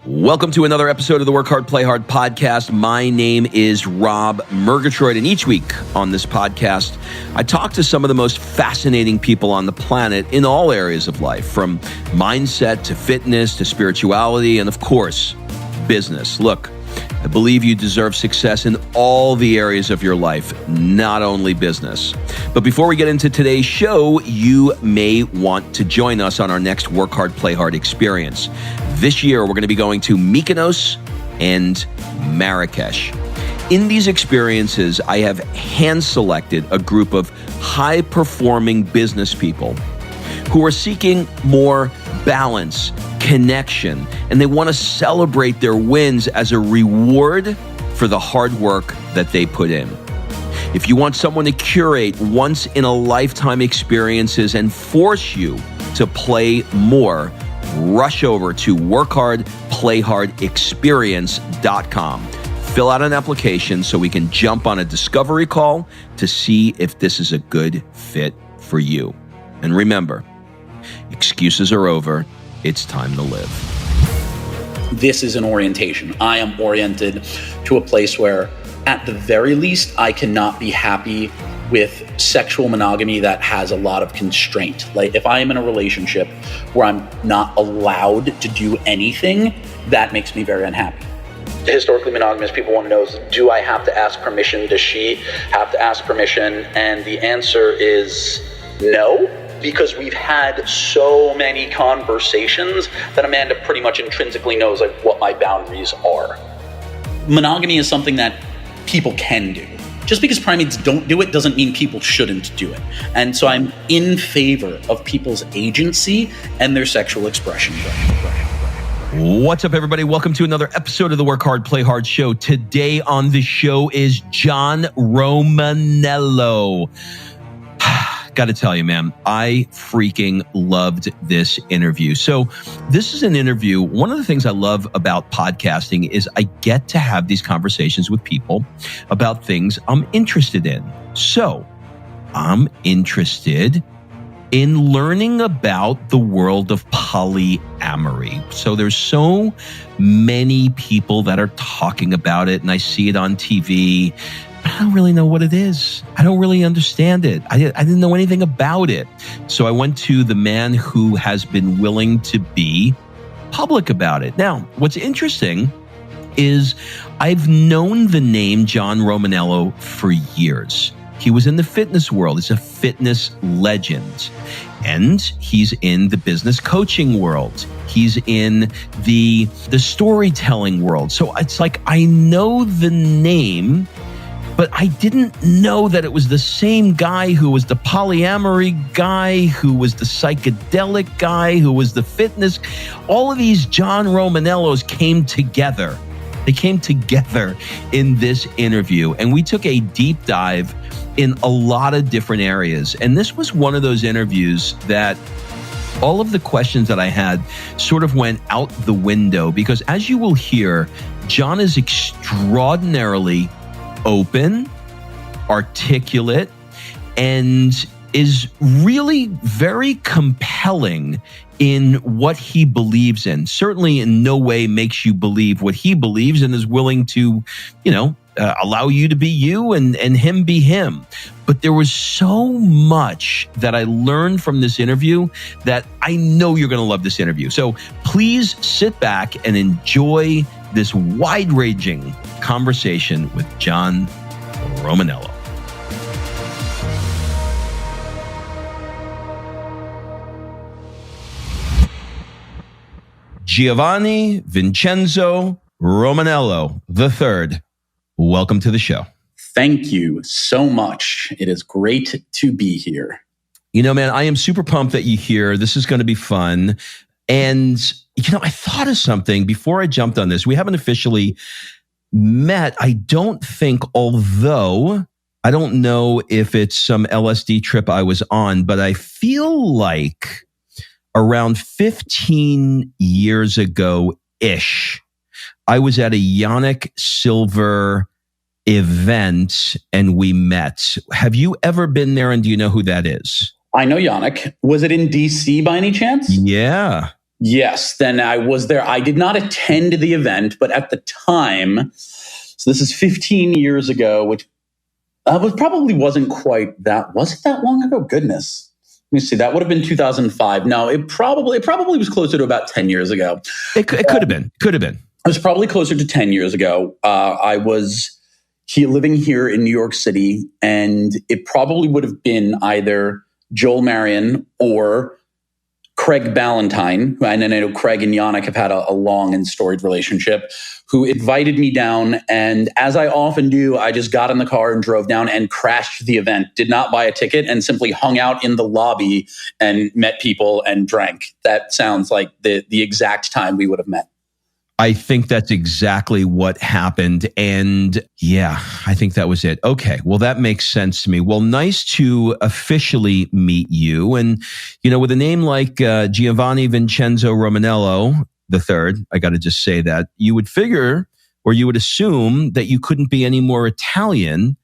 Welcome to another episode of the Work Hard, Play Hard podcast. My name is Rob Murgatroyd, and each week on this podcast, I talk to some of the most fascinating people on the planet in all areas of life, from mindset to fitness to spirituality and, of course, business. Look, I believe you deserve success in all the areas of your life, not only business. But before we get into today's show, you may want to join us on our next Work Hard, Play Hard experience. This year, we're going to be going to Mykonos and Marrakesh. In these experiences, I have hand-selected a group of high-performing business people who are seeking more balance, connection, and they want to celebrate their wins as a reward for the hard work that they put in. If you want someone to curate once-in-a-lifetime experiences and force you to play more, rush over to workhardplayhardexperience.com. Fill out an application so we can jump on a discovery call to see if this is a good fit for you. And remember, excuses are over. It's time to live. This is an orientation. I am oriented to a place where, at the very least, I cannot be happy with sexual monogamy that has a lot of constraint. Like, if I am in a relationship where I'm not allowed to do anything, that makes me very unhappy. Historically monogamous people want to know, do I have to ask permission? Does she have to ask permission? And the answer is no, because we've had so many conversations that Amanda pretty much intrinsically knows like what my boundaries are. Monogamy is something that people can do. Just because primates don't do it doesn't mean people shouldn't do it. And so I'm in favor of people's agency and their sexual expression. What's up, everybody? Welcome to another episode of the Work Hard, Play Hard show. Today on the show is John Romaniello. Got to tell you, man, I freaking loved this interview. So this is an interview. One of the things I love about podcasting is I get to have these conversations with people about things I'm interested in. So I'm interested in learning about the world of polyamory. So there's so many people that are talking about it, and I see it on TV. I don't really know what it is. I don't really understand it. I didn't know anything about it. So I went to the man who has been willing to be public about it. Now, what's interesting is I've known the name John Romaniello for years. He was in the fitness world. He's a fitness legend. And he's in the business coaching world. He's in the storytelling world. So it's like I know the name, but I didn't know that it was the same guy who was the polyamory guy, who was the psychedelic guy, who was the fitness. All of these John Romaniellos came together. They came together in this interview, and we took a deep dive in a lot of different areas. And this was one of those interviews that all of the questions that I had sort of went out the window, because as you will hear, John is extraordinarily open, articulate, and is really very compelling in what he believes in. Certainly in no way makes you believe what he believes, and is willing to, allow you to be you and him be him. But there was so much that I learned from this interview that I know you're going to love this interview. So please sit back and enjoy this wide-ranging conversation with John Romaniello. Giovanni Vincenzo Romaniello III. Welcome to the show. Thank you so much. It is great to be here. You know, man, I am super pumped that you're here. This is going to be fun. And, I thought of something before I jumped on this. We haven't officially met, I don't think, although I don't know if it's some LSD trip I was on, but I feel like around 15 years ago-ish, I was at a Yannick Silver event and we met. Have you ever been there, and do you know who that is? I know Yannick. Was it in DC by any chance? Yeah. Yes, then I was there. I did not attend the event, but at the time, so this is 15 years ago, which probably wasn't quite that. Was it that long ago? Goodness. Let me see. That would have been 2005. No, it probably was closer to about 10 years ago. It could have been. Could have been. It was probably closer to 10 years ago. I was living here in New York City, and it probably would have been either Joel Marion or Craig Ballantyne, and I know Craig and Yannick have had a long and storied relationship, who invited me down. And as I often do, I just got in the car and drove down and crashed the event, did not buy a ticket, and simply hung out in the lobby and met people and drank. That sounds like the exact time we would have met. I think that's exactly what happened. And yeah, I think that was it. Okay. Well, that makes sense to me. Well, nice to officially meet you. And, with a name like Giovanni Vincenzo Romaniello III, I got to just say that, you would figure, or you would assume, that you couldn't be any more Italian.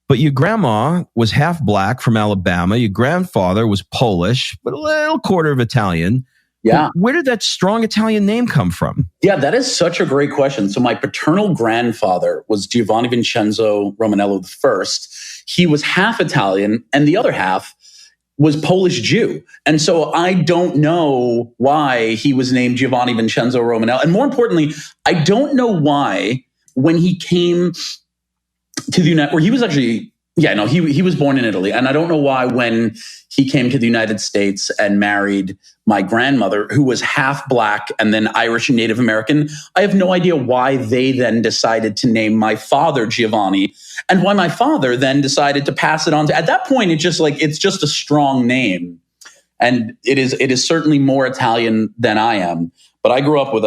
But your grandma was half black from Alabama. Your grandfather was Polish, but a little quarter of Italian. Yeah. But where did that strong Italian name come from? Yeah, that is such a great question. So my paternal grandfather was Giovanni Vincenzo Romaniello I. He was half Italian, and the other half was Polish Jew. And so I don't know why he was named Giovanni Vincenzo Romaniello. And more importantly, I don't know why when he came to the United, where he was actually, he was born in Italy. And I don't know why when he came to the United States and married my grandmother, who was half black and then Irish and Native American, I have no idea why they then decided to name my father Giovanni, and why my father then decided to pass it on to, at that point, it's just a strong name. And it is certainly more Italian than I am. But I grew up with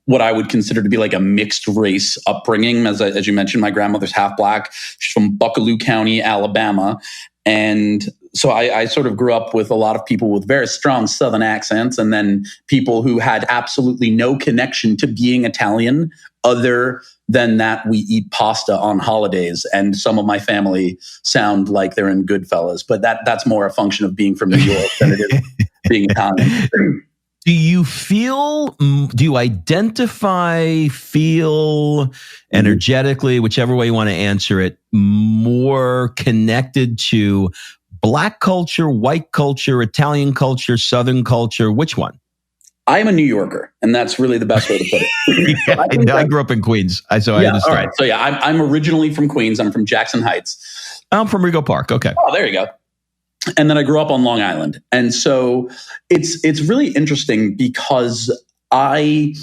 what I would consider to be like a mixed race upbringing. As you mentioned, my grandmother's half black. She's from Buccaloo County, Alabama. And so I sort of grew up with a lot of people with very strong Southern accents, and then people who had absolutely no connection to being Italian other than that we eat pasta on holidays. And some of my family sound like they're in Goodfellas, but that's more a function of being from New York than it is being Italian. Do you identify, feel energetically, whichever way you want to answer it, more connected to Black culture, white culture, Italian culture, Southern culture? Which one? I'm a New Yorker, and that's really the best way to put it. I grew up in Queens, so I understand. All right. So I'm originally from Queens. I'm from Jackson Heights. I'm from Rego Park. Okay. Oh, there you go. And then I grew up on Long Island. And so it's really interesting because I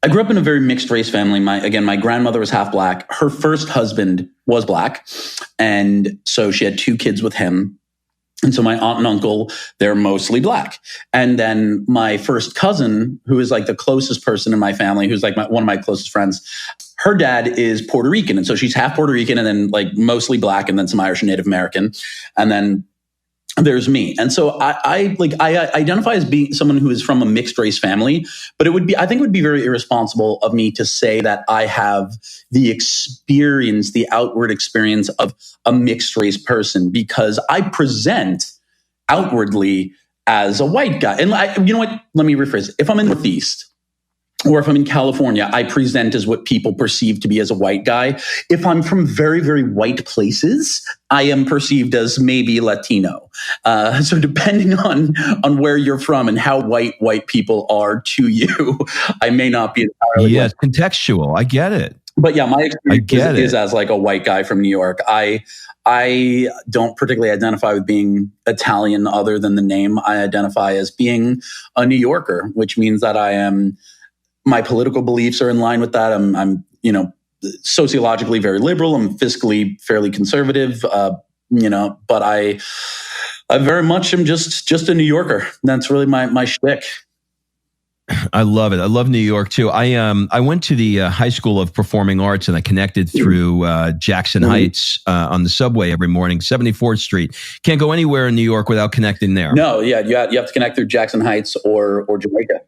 grew up in a very mixed race family. My grandmother was half black. Her first husband was black. And so she had 2 kids with him. And so my aunt and uncle, they're mostly black. And then my first cousin, who is like the closest person in my family, who's like one of my closest friends, her dad is Puerto Rican. And so she's half Puerto Rican and then like mostly black and then some Irish and Native American. And then there's me. And so I identify as being someone who is from a mixed race family, but I think it would be very irresponsible of me to say that I have the outward experience of a mixed race person, because I present outwardly as a white guy. And you know what? Let me rephrase it. If I'm in the Northeast, or if I'm in California, I present as what people perceive to be as a white guy. If I'm from very, very white places, I am perceived as maybe Latino. So depending on where you're from and how white people are to you, I may not be entirely. Yeah, it's contextual. I get it. But yeah, my experience is as like a white guy from New York. I don't particularly identify with being Italian other than the name. I identify as being a New Yorker, which means that my political beliefs are in line with that. I'm sociologically very liberal. I'm fiscally fairly conservative, but I very much am just a New Yorker. That's really my shtick. I love it. I love New York too. I went to the High School of Performing Arts, and I connected through Jackson Heights on the subway every morning, 74th Street. Can't go anywhere in New York without connecting there. No, yeah, you have to connect through Jackson Heights or Jamaica.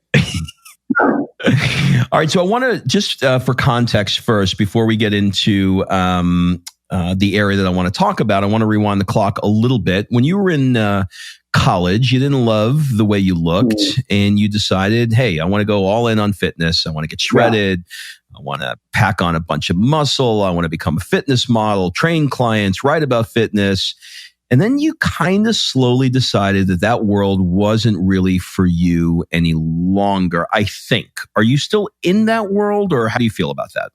All right. So I want to just for context first, before we get into the area that I want to talk about, I want to rewind the clock a little bit. When you were in college, you didn't love the way you looked, and you decided, hey, I want to go all in on fitness. I want to get shredded. I want to pack on a bunch of muscle. I want to become a fitness model, train clients, write about fitness. And then you kind of slowly decided that that world wasn't really for you any longer, I think. Are you still in that world, or how do you feel about that?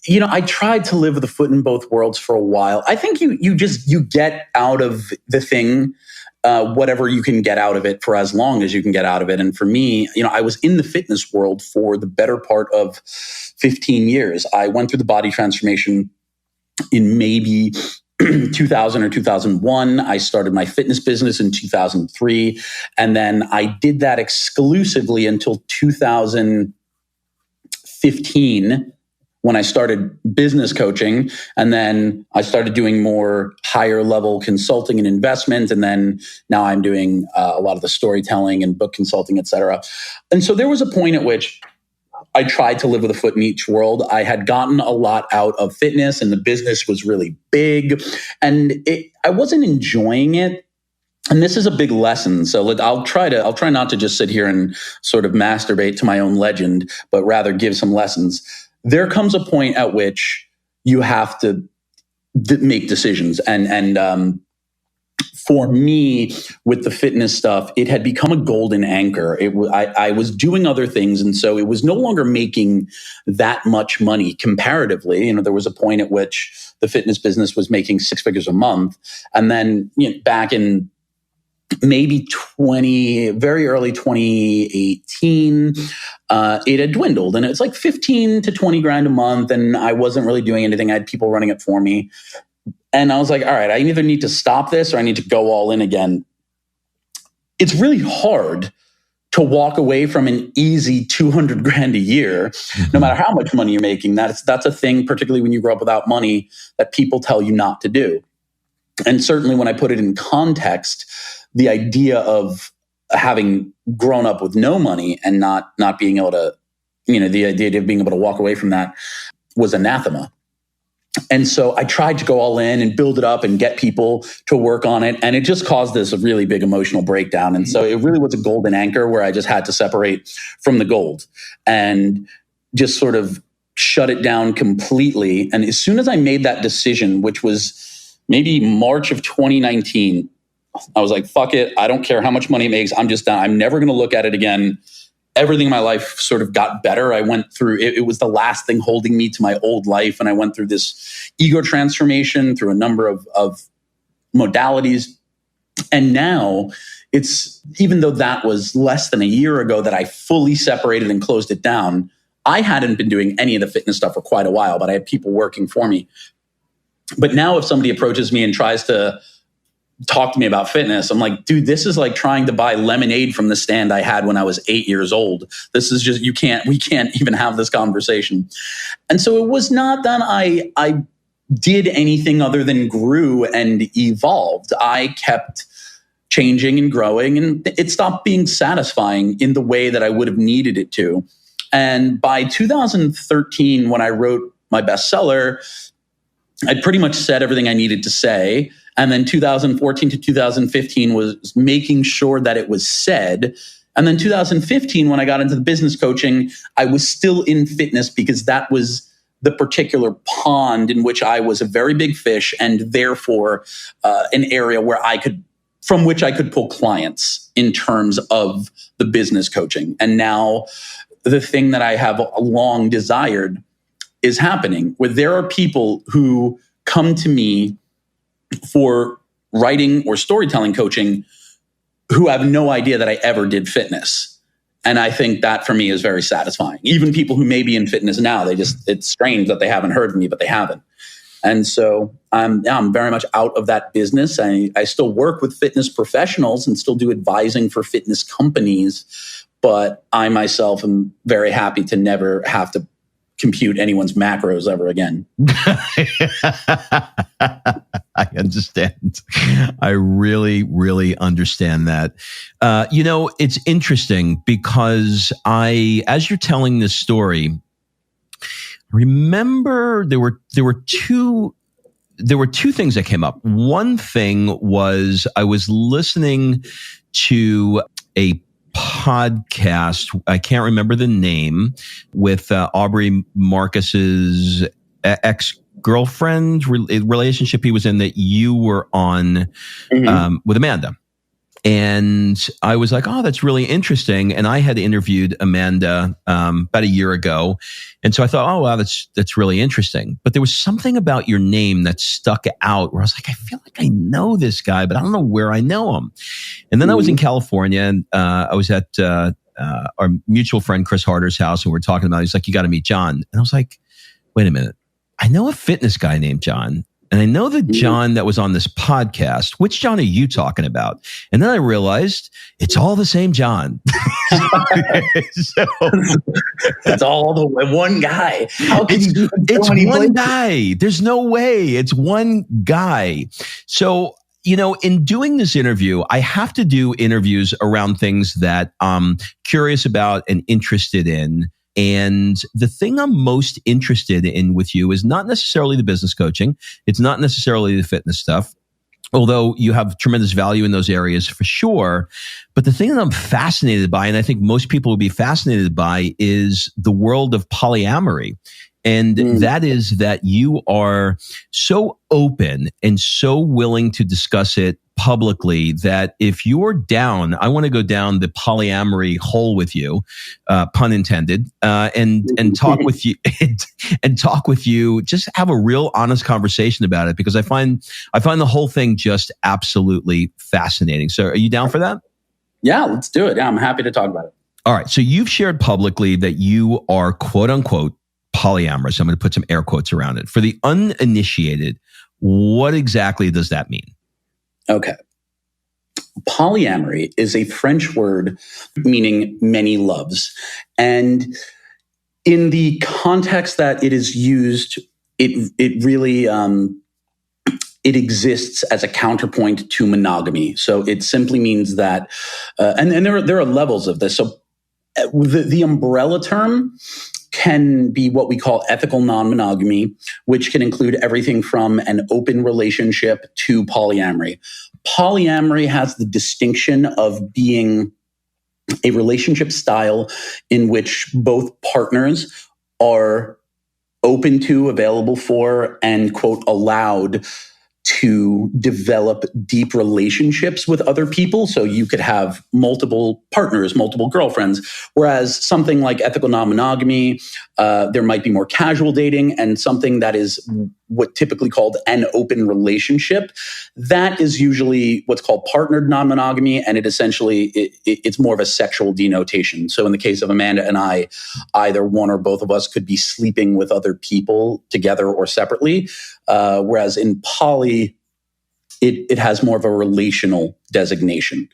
I tried to live with a foot in both worlds for a while. I think you get out of the thing whatever you can get out of it for as long as you can get out of it. And for me, I was in the fitness world for the better part of 15 years. I went through the body transformation in maybe 2000 or 2001. I started my fitness business in 2003. And then I did that exclusively until 2015, when I started business coaching. And then I started doing more higher level consulting and investment. And then now I'm doing a lot of the storytelling and book consulting, et cetera. And so there was a point at which I tried to live with a foot in each world. I had gotten a lot out of fitness, and the business was really big, and I wasn't enjoying it. And this is a big lesson. So I'll try not to just sit here and sort of masturbate to my own legend, but rather give some lessons. There comes a point at which you have to make decisions. And for me, with the fitness stuff, it had become a golden anchor. I was doing other things, and so it was no longer making that much money comparatively. There was a point at which the fitness business was making 6 figures a month. And then back in maybe very early 2018, it had dwindled, and it's like 15 to 20 grand a month. And I wasn't really doing anything. I had people running it for me. And I was like, all right, I either need to stop this or I need to go all in again. It's really hard to walk away from an easy 200 grand a year, no matter how much money you're making. That's a thing, particularly when you grow up without money, that people tell you not to do. And certainly when I put it in context, the idea of having grown up with no money and not being able to, the idea of being able to walk away from that was anathema. And so I tried to go all in and build it up and get people to work on it. And it just caused this really big emotional breakdown. And so it really was a golden anchor where I just had to separate from the gold and just sort of shut it down completely. And as soon as I made that decision, which was maybe March of 2019, I was like, fuck it. I don't care how much money it makes. I'm just done. I'm never going to look at it again. Everything in my life sort of got better. I went through, it was the last thing holding me to my old life. And I went through this ego transformation through a number of modalities. And now it's, even though that was less than a year ago that I fully separated and closed it down, I hadn't been doing any of the fitness stuff for quite a while, but I had people working for me. But now if somebody approaches me and tries to talk to me about fitness, I'm like, dude, this is like trying to buy lemonade from the stand I had when I was 8 years old. This is just, we can't even have this conversation. And so it was not that I did anything other than grew and evolved. I kept changing and growing, and it stopped being satisfying in the way that I would have needed it to. And by 2013, when I wrote my bestseller, I'd pretty much said everything I needed to say. And then 2014 to 2015 was making sure that it was said. And then 2015, when I got into the business coaching, I was still in fitness because that was the particular pond in which I was a very big fish, and therefore an area where from which I could pull clients in terms of the business coaching. And now the thing that I have long desired is happening, where there are people who come to me for writing or storytelling coaching who have no idea that I ever did fitness. And I think that for me is very satisfying. Even people who may be in fitness now, it's strange that they haven't heard of me, but they haven't. And so I'm very much out of that business. I still work with fitness professionals and still do advising for fitness companies, but I myself am very happy to never have to compute anyone's macros ever again. I understand. I really, really understand that. It's interesting because as you're telling this story, remember there were two there were two things that came up. One thing was I was listening to a podcast, I can't remember the name, with Aubrey Marcus's ex-girlfriend relationship he was in that you were on with Amanda. And I was like, oh, that's really interesting. And I had interviewed Amanda about a year ago. And so I thought, oh, wow, that's really interesting. But there was something about your name that stuck out where I was like, I feel like I know this guy, but I don't know where I know him. And then I was in California, and I was at our mutual friend Chris Harder's house, and we were talking about it. He's like, you got to meet John. And I was like, wait a minute. I know a fitness guy named John. And I know the John that was on this podcast. Which John are you talking about? And then I realized it's all the same John. So, it's all the one guy. How can you do it? It's one guy. There's no way. It's one guy. So, in doing this interview, I have to do interviews around things that I'm curious about and interested in. And the thing I'm most interested in with you is not necessarily the business coaching. It's not necessarily the fitness stuff, although you have tremendous value in those areas for sure. But the thing that I'm fascinated by, and I think most people would be fascinated by, is the world of polyamory. And that is that you are so open and so willing to discuss it publicly that if you're down, I want to go down the polyamory hole with you, pun intended, and talk with you and talk with you. Just have a real honest conversation about it, because I find the whole thing just absolutely fascinating. So, are you down for that? Yeah, let's do it. Yeah, I'm happy to talk about it. All right. So you've shared publicly that you are quote unquote polyamorous. I'm going to put some air quotes around it. For the uninitiated, what exactly does that mean? Okay. Polyamory is a French word meaning many loves. And in the context that it is used, it really it exists as a counterpoint to monogamy. So it simply means that, and there are levels of this. So the umbrella term can be what we call ethical non-monogamy, which can include everything from an open relationship to polyamory. Polyamory has the distinction of being a relationship style in which both partners are open to, available for, and, quote, allowed to develop deep relationships with other people. So you could have multiple partners, multiple girlfriends, whereas something like ethical non-monogamy, there might be more casual dating, and something that is what typically called an open relationship. That is usually what's called partnered non-monogamy, and it's more of a sexual denotation. So in the case of Amanda and I, either one or both of us could be sleeping with other people together or separately, whereas in poly, it has more of a relational designation.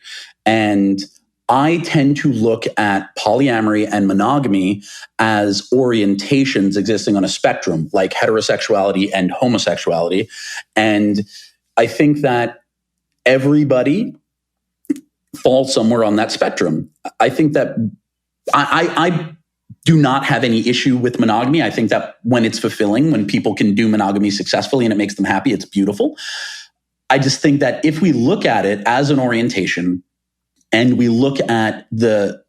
And I tend to look at polyamory and monogamy as orientations existing on a spectrum, like heterosexuality and homosexuality. And I think that everybody falls somewhere on that spectrum. I think that I do not have any issue with monogamy. I think that when it's fulfilling, when people can do monogamy successfully and it makes them happy, it's beautiful. I just think that if we look at it as an orientation, and we look at the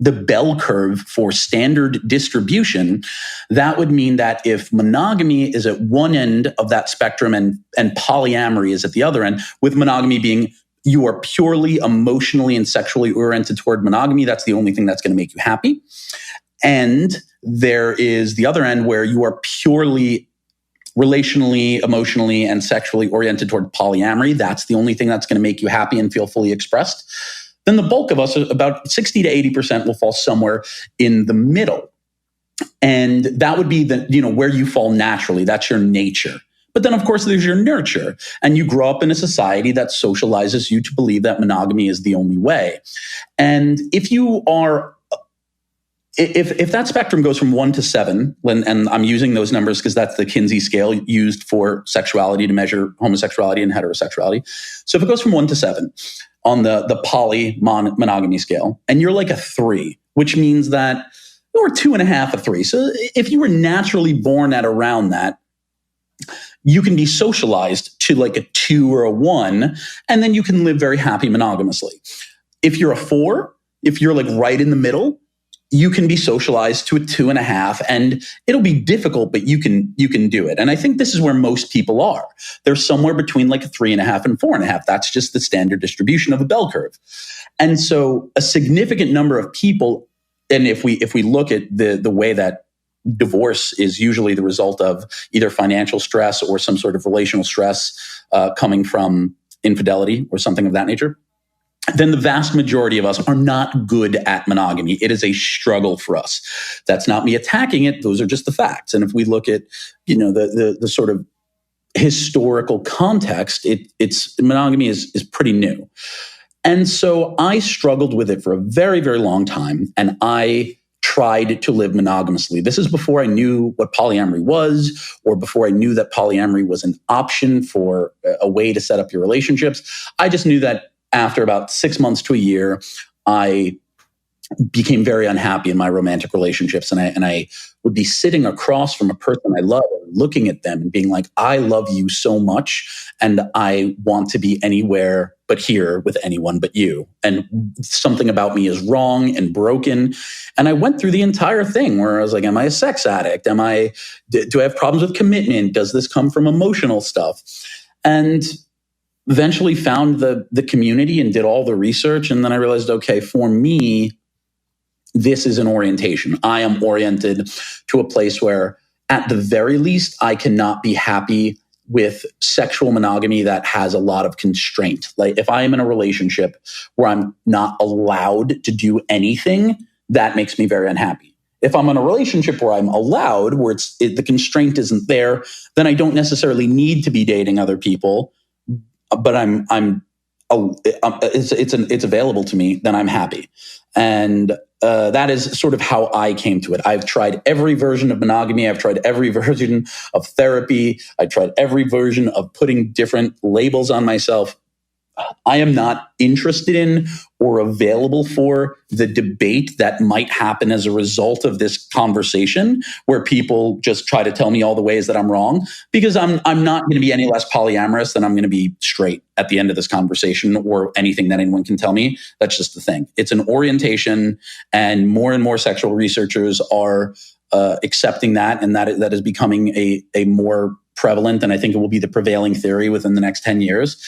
bell curve for standard distribution, that would mean that if monogamy is at one end of that spectrum and polyamory is at the other end, with monogamy being you are purely emotionally and sexually oriented toward monogamy, that's the only thing that's going to make you happy. And there is the other end where you are purely relationally, emotionally, and sexually oriented toward polyamory. That's the only thing that's going to make you happy and feel fully expressed. Then the bulk of us, about 60 to 80%, will fall somewhere in the middle. And that would be where you fall naturally. That's your nature. But then, of course, there's your nurture. And you grow up in a society that socializes you to believe that monogamy is the only way. And if you are If that spectrum goes from 1 to 7, and I'm using those numbers because that's the Kinsey scale used for sexuality to measure homosexuality and heterosexuality. So if it goes from 1 to 7 on the poly monogamy scale, and you're like a 3, which means that you're 2.5 a 3. So if you were naturally born at around that, you can be socialized to like a 2 or a 1, and then you can live very happy monogamously. If you're a 4, if you're like right in the middle, you can be socialized to a 2.5, and it'll be difficult, but you can do it. And I think this is where most people are. They're somewhere between like a 3.5 and 4.5. That's just the standard distribution of a bell curve. And so a significant number of people, and if we look at the way that divorce is usually the result of either financial stress or some sort of relational stress coming from infidelity or something of that nature, then the vast majority of us are not good at monogamy. It is a struggle for us. That's not me attacking it. Those are just the facts. And if we look at, the sort of historical context, it's monogamy is pretty new. And so I struggled with it for a very, very long time. And I tried to live monogamously. This is before I knew what polyamory was, or before I knew that polyamory was an option for a way to set up your relationships. I just knew that after about 6 months to a year, I became very unhappy in my romantic relationships. And I would be sitting across from a person I love, looking at them and being like, I love you so much, and I want to be anywhere but here with anyone but you. And something about me is wrong and broken. And I went through the entire thing where I was like, am I a sex addict? Do I have problems with commitment? Does this come from emotional stuff? And eventually found the community and did all the research. And then I realized, okay, for me, this is an orientation. I am oriented to a place where, at the very least, I cannot be happy with sexual monogamy that has a lot of constraint. Like if I am in a relationship where I'm not allowed to do anything, that makes me very unhappy. If I'm in a relationship where I'm allowed, where the constraint isn't there, then I don't necessarily need to be dating other people, but it's available to me, then I'm happy. And that is sort of how I came to it. I've tried every version of monogamy. I've tried every version of therapy. I tried every version of putting different labels on myself. I am not interested in or available for the debate that might happen as a result of this conversation, where people just try to tell me all the ways that I'm wrong, because I'm not going to be any less polyamorous than I'm going to be straight at the end of this conversation or anything that anyone can tell me. That's just the thing. It's an orientation, and more sexual researchers are accepting that, and that is becoming a more prevalent, and I think it will be the prevailing theory within the next 10 years.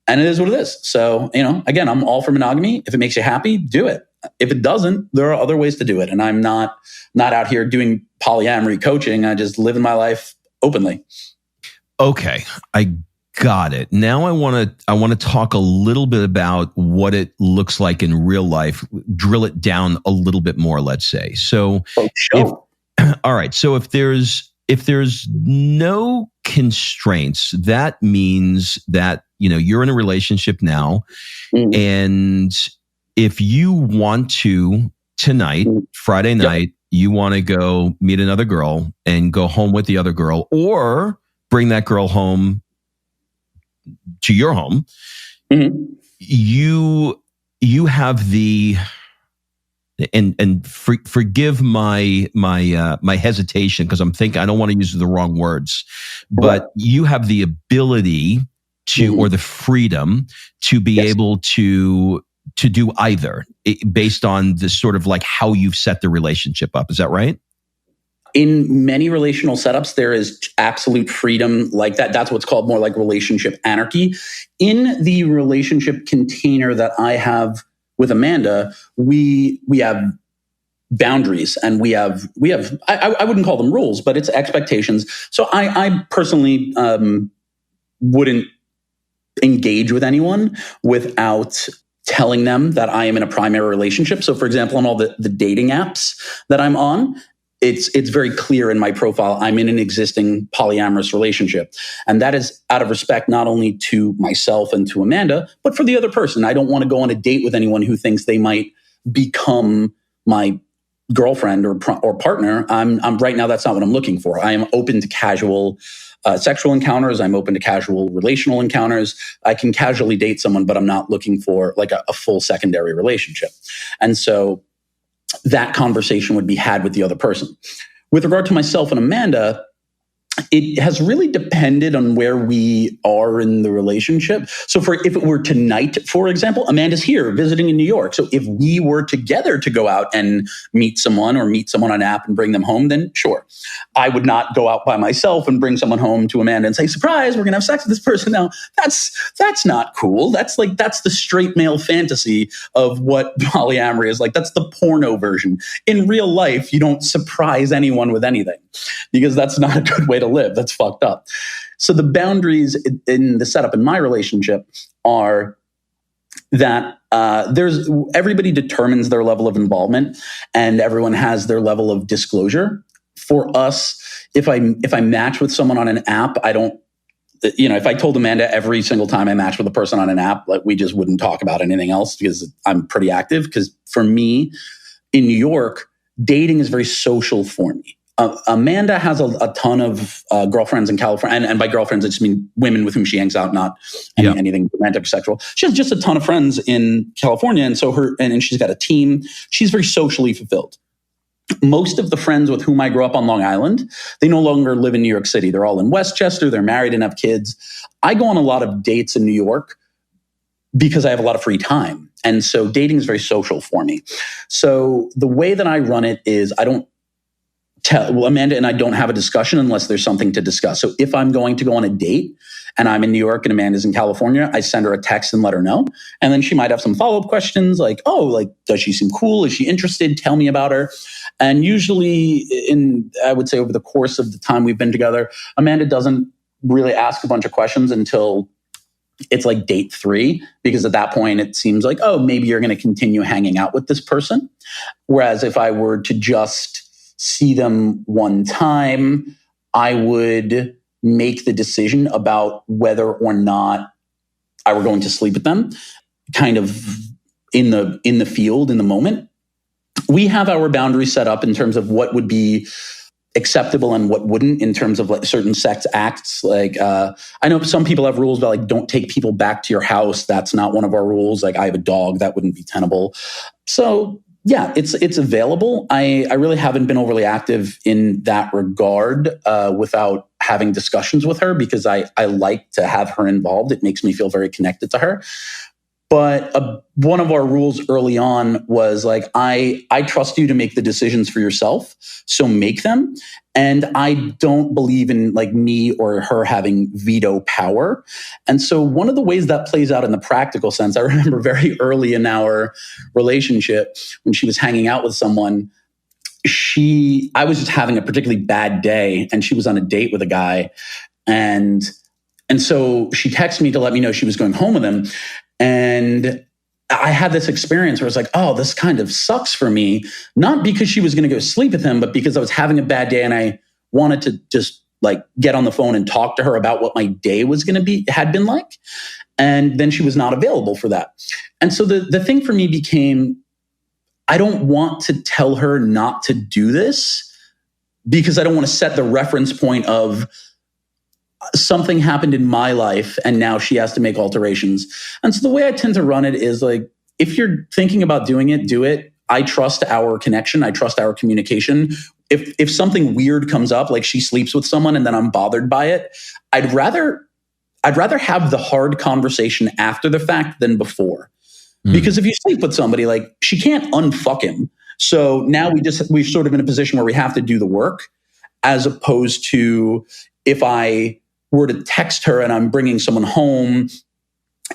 And it is what it is. So, again, I'm all for monogamy. If it makes you happy, do it. If it doesn't, there are other ways to do it. And I'm not out here doing polyamory coaching. I just live in my life openly. Okay, I got it. Now I want to talk a little bit about what it looks like in real life. Drill it down a little bit more, let's say. So, all right. So if there's no constraints, that means that you're in a relationship now, and if you want to tonight, Friday night, you want to go meet another girl and go home with the other girl, or bring that girl home to your home, you have the forgive my hesitation, because I'm thinking I don't want to use the wrong words, but you have the ability to, or the freedom to be able to do either, based on the sort of like how you've set the relationship up. Is that right? In many relational setups, there is absolute freedom like that. That's what's called more like relationship anarchy. In the relationship container that I have with Amanda, we have boundaries, and we have I wouldn't call them rules, but it's expectations. So I personally wouldn't engage with anyone without telling them that I am in a primary relationship. So for example, on all the dating apps that I'm on, it's very clear in my profile, I'm in an existing polyamorous relationship. And that is out of respect, not only to myself and to Amanda, but for the other person. I don't want to go on a date with anyone who thinks they might become my girlfriend or partner. I'm right now, that's not what I'm looking for. I am open to casual sexual encounters. I'm open to casual relational encounters. I can casually date someone, but I'm not looking for like a full secondary relationship. And so that conversation would be had with the other person. With regard to myself and Amanda, it has really depended on where we are in the relationship. So if it were tonight, for example, Amanda's here visiting in New York. So if we were together to go out and meet someone or meet someone on an app and bring them home, then sure. I would not go out by myself and bring someone home to Amanda and say, surprise, we're going to have sex with this person now. That's not cool. That's the straight male fantasy of what polyamory is like. That's the porno version. In real life, you don't surprise anyone with anything because that's not a good way to live. That's fucked up. So the boundaries in the setup in my relationship are that everybody determines their level of involvement and everyone has their level of disclosure. For us, if I match with someone on an app, I don't, if I told Amanda every single time I match with a person on an app, like we just wouldn't talk about anything else because I'm pretty active. Because for me in New York, dating is very social for me. Amanda has a ton of girlfriends in California. And by girlfriends, I just mean women with whom she hangs out, not anything romantic or sexual. She has just a ton of friends in California. And so and she's got a team. She's very socially fulfilled. Most of the friends with whom I grew up on Long Island, they no longer live in New York City. They're all in Westchester. They're married and have kids. I go on a lot of dates in New York because I have a lot of free time. And so dating is very social for me. So the way that I run it is Amanda and I don't have a discussion unless there's something to discuss. So if I'm going to go on a date and I'm in New York and Amanda's in California, I send her a text and let her know. And then she might have some follow-up questions like, does she seem cool? Is she interested? Tell me about her. And usually I would say over the course of the time we've been together, Amanda doesn't really ask a bunch of questions until it's like date 3, because at that point it seems like, maybe you're going to continue hanging out with this person. Whereas if I were to just see them one time, I would make the decision about whether or not I were going to sleep with them kind of in the field, in the moment. We have our boundaries set up in terms of what would be acceptable and what wouldn't in terms of like certain sex acts. Like, I know some people have rules about like, don't take people back to your house. That's not one of our rules. Like I have a dog, that wouldn't be tenable. So yeah, it's available. I really haven't been overly active in that regard without having discussions with her because I like to have her involved. It makes me feel very connected to her. But one of our rules early on was like, I trust you to make the decisions for yourself, so make them. And I don't believe in like me or her having veto power. And so one of the ways that plays out in the practical sense, I remember very early in our relationship when she was hanging out with someone, I was just having a particularly bad day and she was on a date with a guy. And so she texted me to let me know she was going home with him. And I had this experience where I was like, this kind of sucks for me. Not because she was going to go sleep with him, but because I was having a bad day and I wanted to just like get on the phone and talk to her about what my day was going to had been like. And then she was not available for that. And so the thing for me became, I don't want to tell her not to do this because I don't want to set the reference point of something happened in my life and now she has to make alterations. And so the way I tend to run it is like, if you're thinking about doing it, do it. I trust our connection. I trust our communication. If something weird comes up, like she sleeps with someone and then I'm bothered by it, I'd rather have the hard conversation after the fact than before. Because if you sleep with somebody, like she can't unfuck him. So now we're sort of in a position where we have to do the work, as opposed to if I were to text her and I'm bringing someone home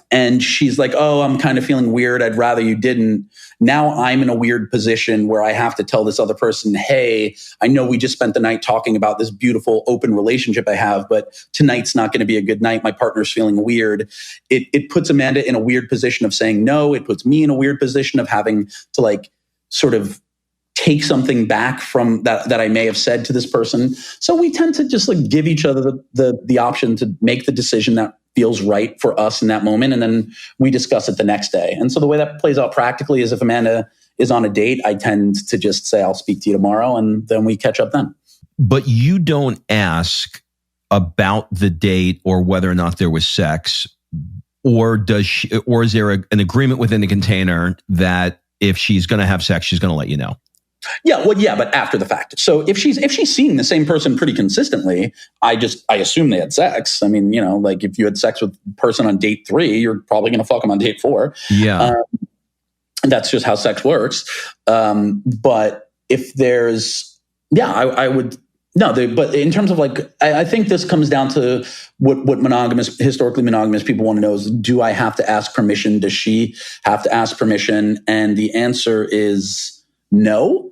and she's like, I'm kind of feeling weird, I'd rather you didn't. Now I'm in a weird position where I have to tell this other person, hey, I know we just spent the night talking about this beautiful open relationship I have, but tonight's not going to be a good night. My partner's feeling weird. It puts Amanda in a weird position of saying no. It puts me in a weird position of having to like sort of take something back from that I may have said to this person. So we tend to just like give each other the option to make the decision that feels right for us in that moment. And then we discuss it the next day. And so the way that plays out practically is if Amanda is on a date, I tend to just say, I'll speak to you tomorrow. And then we catch up then. But you don't ask about the date or whether or not there was sex, or is there an agreement within the container that if she's going to have sex, she's going to let you know? Yeah, well, yeah, but after the fact. So if she's seeing the same person pretty consistently, I assume they had sex. I mean, like if you had sex with a person on date 3, you're probably going to fuck them on date 4. Yeah. That's just how sex works. But if there's, I would. No, but in terms of I think this comes down to what historically monogamous people want to know is, do I have to ask permission? Does she have to ask permission? And the answer is no.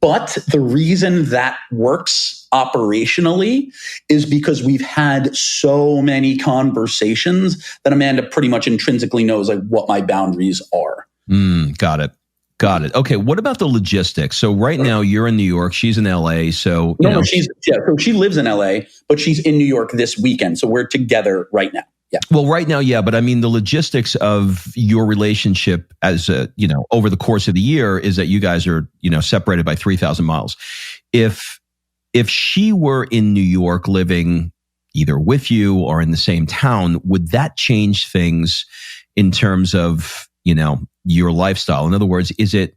But the reason that works operationally is because we've had so many conversations that Amanda pretty much intrinsically knows what my boundaries are. Got it. Okay, what about the logistics? So right now you're in New York, she's in LA. So so she lives in LA, but she's in New York this weekend. So we're together right now. Yeah. Well, right now, yeah, but I mean the logistics of your relationship as over the course of the year is that you guys are separated by 3,000 miles. If she were in New York living either with you or in the same town, would that change things in terms of your lifestyle? In other words, is it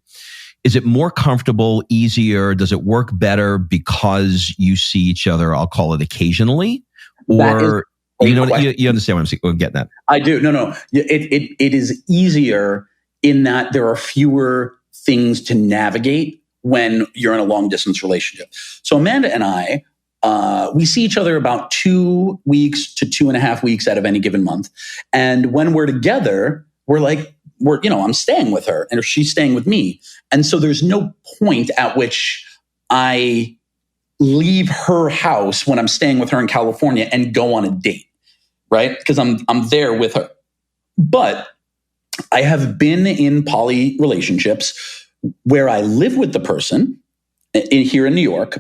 more comfortable, easier? Does it work better because you see each other, I'll call it occasionally? Or you understand what I'm getting at? I do. No. It is easier in that there are fewer things to navigate when you're in a long distance relationship. So Amanda and I, we see each other about 2 weeks to 2.5 weeks out of any given month. And when we're together, I'm staying with her and she's staying with me. And so there's no point at which I leave her house when I'm staying with her in California and go on a date, right? Because I'm there with her. But I have been in poly relationships where I live with the person here in New York.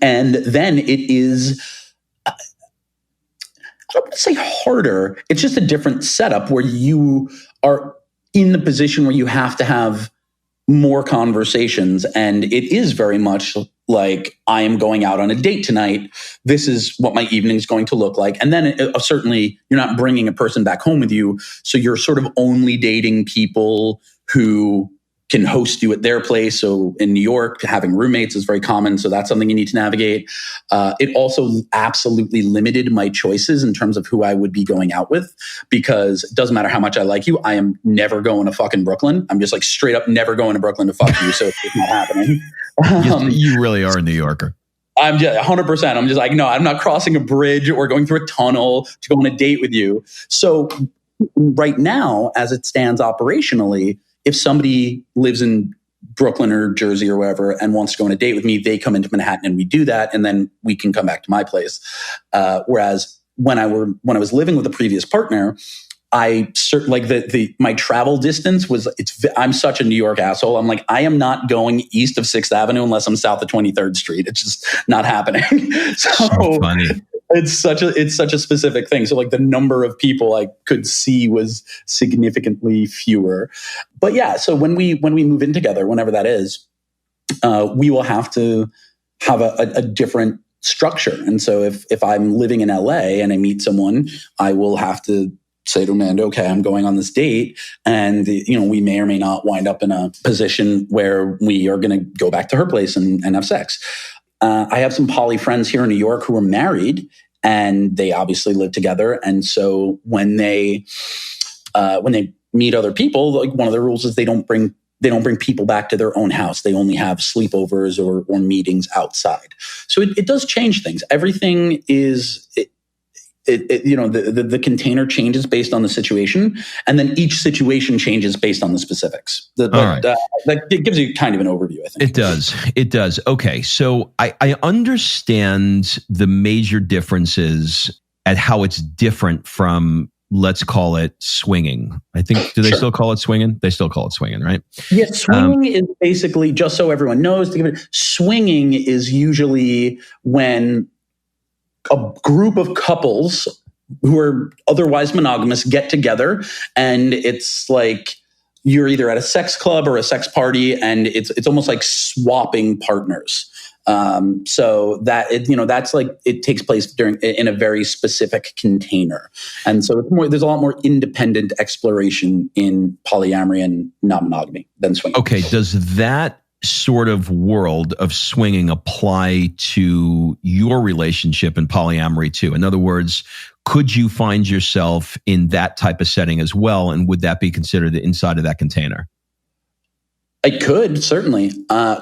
And then it is, I don't want to say harder. It's just a different setup where you are in the position where you have to have more conversations. And it is very much like, I am going out on a date tonight. This is what my evening is going to look like. And then certainly you're not bringing a person back home with you. So you're sort of only dating people who can host you at their place. So in New York, having roommates is very common. So that's something you need to navigate. It also absolutely limited my choices in terms of who I would be going out with, because it doesn't matter how much I like you, I am never going to fucking Brooklyn. I'm just straight up never going to Brooklyn to fuck you. So it's not happening. You really are a New Yorker. I'm just 100%. I'm just no, I'm not crossing a bridge or going through a tunnel to go on a date with you. So right now, as it stands operationally, if somebody lives in Brooklyn or Jersey or wherever and wants to go on a date with me, they come into Manhattan and we do that, and then we can come back to my place. Whereas when I was living with a previous partner, my travel distance was, I'm such a New York asshole. I'm I am not going east of 6th Avenue unless I'm south of 23rd Street. It's just not happening. So funny. It's such a specific thing. So the number of people I could see was significantly fewer. But yeah, so when we move in together, whenever that is, we will have to have a different structure. And so if I'm living in LA and I meet someone, I will have to say to Amanda, okay, I'm going on this date, and we may or may not wind up in a position where we are going to go back to her place and have sex. I have some poly friends here in New York who are married, and they obviously live together. And so when they meet other people, one of the rules is they don't bring people back to their own house. They only have sleepovers or meetings outside. So it does change things. Everything is. The container changes based on the situation, and then each situation changes based on the specifics. It gives you kind of an overview, I think. It does. Okay, so I understand the major differences at how it's different from, let's call it, swinging. I think, do they still call it swinging? They still call it swinging, right? Yeah, swinging is basically, just so everyone knows, swinging is usually when a group of couples who are otherwise monogamous get together, and it's you're either at a sex club or a sex party, and it's almost like swapping partners. So that that's it takes place in a very specific container, and so there's a lot more independent exploration in polyamory and non-monogamy than swinging. Okay, does that sort of world of swinging apply to your relationship and polyamory too? In other words, could you find yourself in that type of setting as well? And would that be considered the inside of that container? I could, certainly.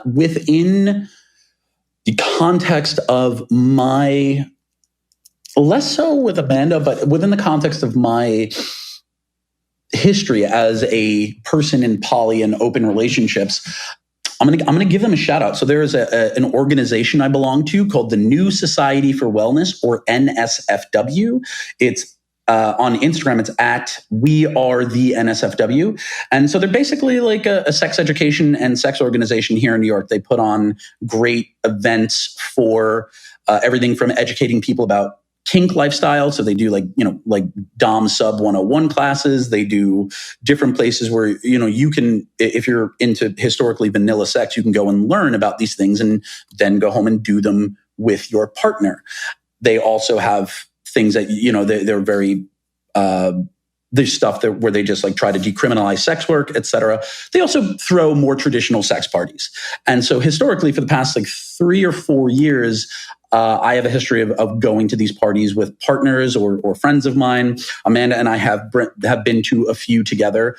Within the context of my, less so with Amanda, but within the context of my history as a person in poly and open relationships, I'm gonna give them a shout out. So there is an organization I belong to called the New Society for Wellness, or NSFW. It's on Instagram. It's at We Are the NSFW, and so they're basically like a sex education and sex organization here in New York. They put on great events for everything from educating people about kink lifestyle. So they do like Dom Sub 101 classes. They do different places where, you can, if you're into historically vanilla sex, you can go and learn about these things and then go home and do them with your partner. They also have things that, they're very, there's stuff where they just like try to decriminalize sex work, etc. They also throw more traditional sex parties. And so historically, for the past like 3 or 4 years, I have a history of going to these parties with partners or friends of mine. Amanda and I have been to a few together.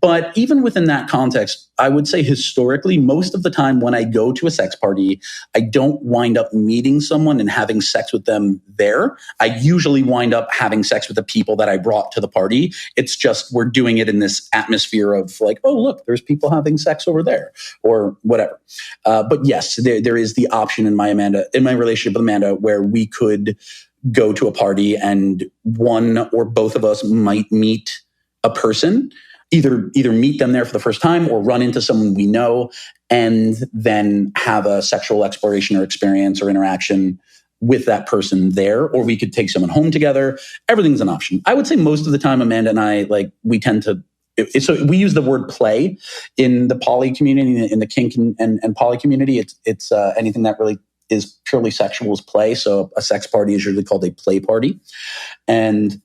But even within that context, I would say historically, most of the time when I go to a sex party, I don't wind up meeting someone and having sex with them there. I usually wind up having sex with the people that I brought to the party. It's just we're doing it in this atmosphere of like, oh, look, there's people having sex over there or whatever. But yes, there is the option in my relationship with Amanda where we could go to a party and one or both of us might meet a person, either meet them there for the first time or run into someone we know and then have a sexual exploration or experience or interaction with that person there, or we could take someone home together. Everything's an option. I would say most of the time, Amanda and I, we tend to, so we use the word play in the poly community, in the kink and poly community. It's anything that really is purely sexual is play. So a sex party is usually called a play party. And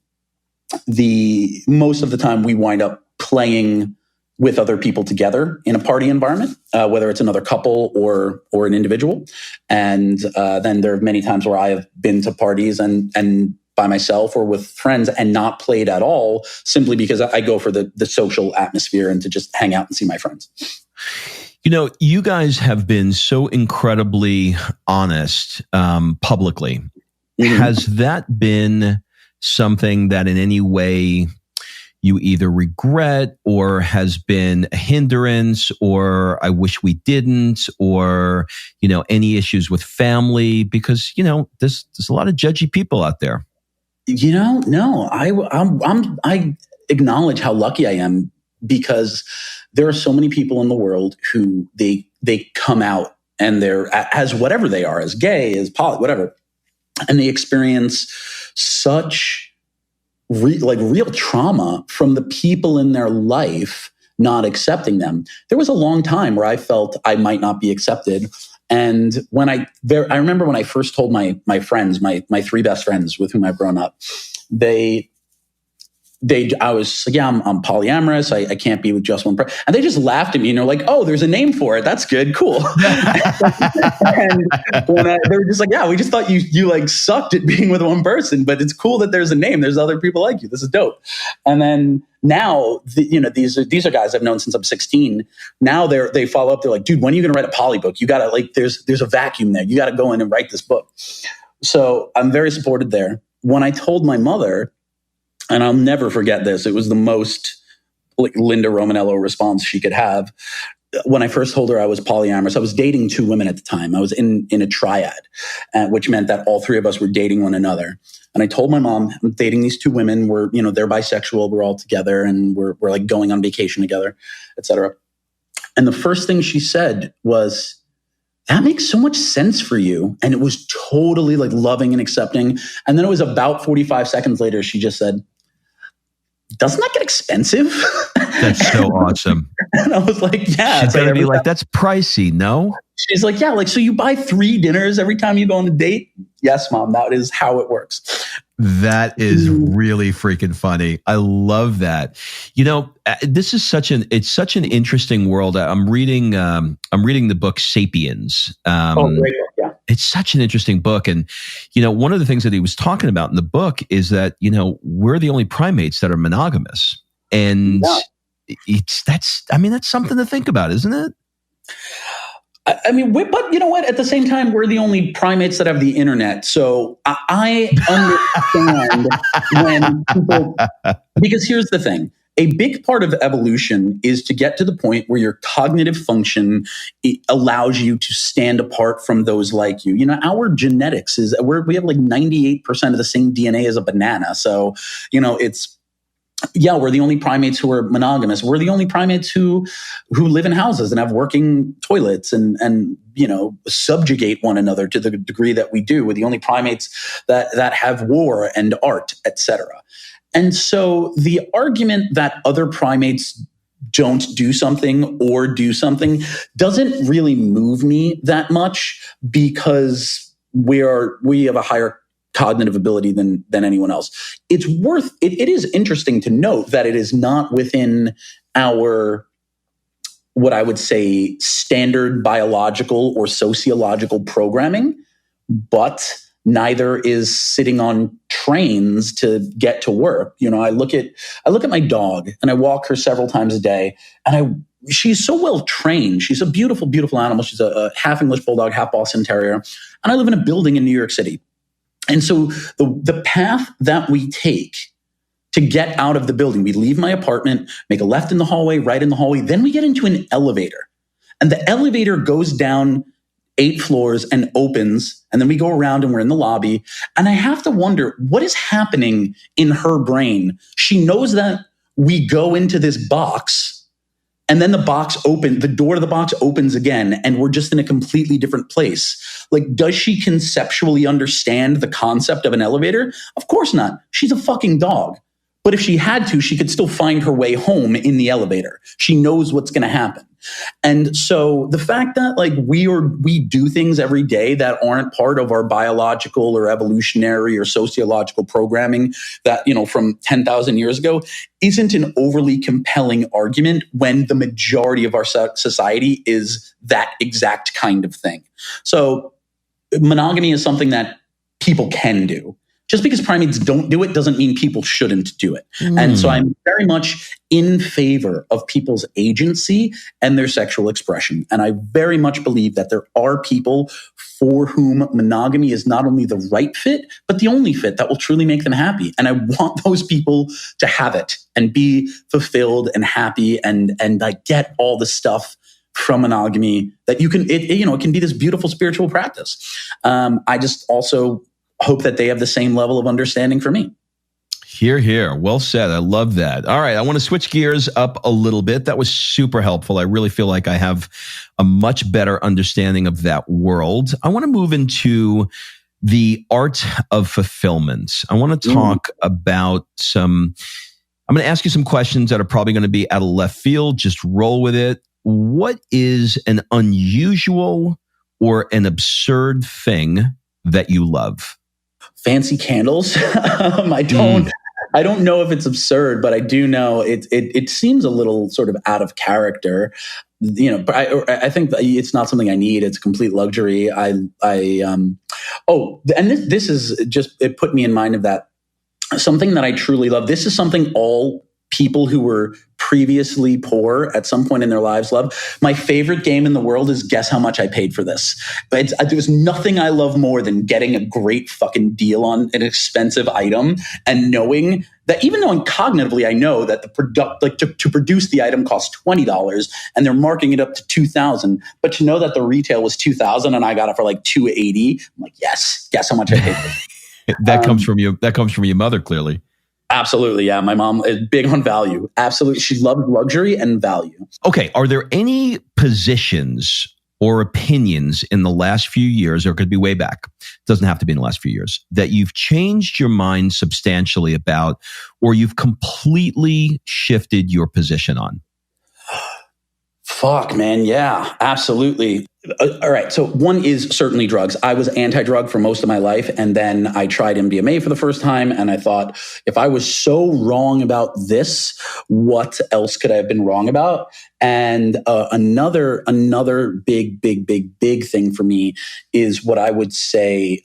most of the time we wind up playing with other people together in a party environment, whether it's another couple or an individual. And then there are many times where I have been to parties and by myself or with friends and not played at all, simply because I go for the social atmosphere and to just hang out and see my friends. You guys have been so incredibly honest publicly. Mm-hmm. Has that been something that in any way you either regret or has been a hindrance or I wish we didn't, or, any issues with family? Because, there's a lot of judgy people out there. No, I acknowledge how lucky I am because there are so many people in the world who they come out and they're as whatever they are, as gay, as poly, whatever. And they experience such real trauma from the people in their life not accepting them. There was a long time where I felt I might not be accepted. And when I remember when I first told my friends, my 3 best friends with whom I've grown up, I was like, yeah, I'm polyamorous. I can't be with just one person. And they just laughed at me, like, oh, there's a name for it. That's good. Cool. And they were just like, yeah, we just thought you like sucked at being with one person, but it's cool that there's a name. There's other people like you. This is dope. And then now, these are guys I've known since I'm 16. Now they follow up. They're like, dude, when are you going to write a poly book? You got to there's a vacuum there. You got to go in and write this book. So I'm very supported there. When I told my mother, and I'll never forget this, it was the most Linda Romanello response she could have. When I first told her I was polyamorous, I was dating 2 women at the time. I was in a triad, which meant that all 3 of us were dating one another. And I told my mom, I'm dating these 2 women. We're, they're bisexual. We're all together and we're like going on vacation together, etc. And the first thing she said was, that makes so much sense for you. And it was totally like loving and accepting. And then it was about 45 seconds later, she just said, doesn't that get expensive? That's so awesome. And I was like, yeah. She's going to be like, that's pricey, no? She's like, yeah, so you buy 3 dinners every time you go on a date? Yes, mom, that is how it works. That is really freaking funny. I love that. This is such an interesting world. I'm reading the book Sapiens. Great book, yeah. It's such an interesting book. And, one of the things that he was talking about in the book is that, we're the only primates that are monogamous. And that's something to think about, isn't it? I mean, but you know what? At the same time, we're the only primates that have the internet. So I understand when people, because here's the thing. A big part of evolution is to get to the point where your cognitive function allows you to stand apart from those like you. Our genetics we have like 98% of the same DNA as a banana. So, we're the only primates who are monogamous. We're the only primates who live in houses and have working toilets and subjugate one another to the degree that we do. We're the only primates that have war and art, etc. And so the argument that other primates don't do something or do something doesn't really move me that much, because we have a higher cognitive ability than anyone else. It is interesting to note that it is not within our, what I would say, standard biological or sociological programming, but neither is sitting on trains to get to work. I look at my dog and I walk her several times a day, and she's so well trained. She's a beautiful, beautiful animal. She's a half English bulldog, half Boston Terrier. And I live in a building in New York City. And so the path that we take to get out of the building, we leave my apartment, make a left in the hallway, right in the hallway, then we get into an elevator. And the elevator goes down 8 floors and opens, and then we go around and we're in the lobby. And I have to wonder, what is happening in her brain? She knows that we go into this box, and then the door to the box opens again, and we're just in a completely different place. Like, does she conceptually understand the concept of an elevator? Of course not. She's a fucking dog. But if she had to, she could still find her way home in the elevator. She knows what's going to happen. And so the fact that we do things every day that aren't part of our biological or evolutionary or sociological programming that, from 10,000 years ago isn't an overly compelling argument when the majority of our society is that exact kind of thing. So monogamy is something that people can do. Just because primates don't do it doesn't mean people shouldn't do it. And so I'm very much in favor of people's agency and their sexual expression. And I very much believe that there are people for whom monogamy is not only the right fit, but the only fit that will truly make them happy. And I want those people to have it and be fulfilled and happy and get all the stuff from monogamy that it can be this beautiful spiritual practice. I just also hope that they have the same level of understanding for me. Hear, hear. Well said. I love that. All right. I want to switch gears up a little bit. That was super helpful. I really feel like I have a much better understanding of that world. I want to move into the art of fulfillment. I want to talk about I'm going to ask you some questions that are probably going to be out of left field. Just roll with it. What is an unusual or an absurd thing that you love? Fancy candles. I don't know if it's absurd, but I do know it seems a little sort of out of character. But I think it's not something I need. It's a complete luxury. And this is just, it put me in mind of that. Something that I truly love. This is something all people who were previously poor at some point in their lives love. My favorite game in the world is Guess How Much I Paid for This. But there's nothing I love more than getting a great fucking deal on an expensive item and knowing that, even though cognitively I know that the to produce the item costs $20 and they're marking it up to $2,000, but to know that the retail was $2,000 and I got it for like $280, I'm like, yes, guess how much I paid for it. That comes from you. That comes from your mother, clearly. Absolutely. Yeah. My mom is big on value. Absolutely. She loves luxury and value. Okay. Are there any positions or opinions in the last few years, or it could be way back, doesn't have to be in the last few years, that you've changed your mind substantially about, or you've completely shifted your position on? Fuck, man. Yeah, absolutely. All right. So one is certainly drugs. I was anti-drug for most of my life. And then I tried MDMA for the first time. And I thought, if I was so wrong about this, what else could I have been wrong about? And another big thing for me is what I would say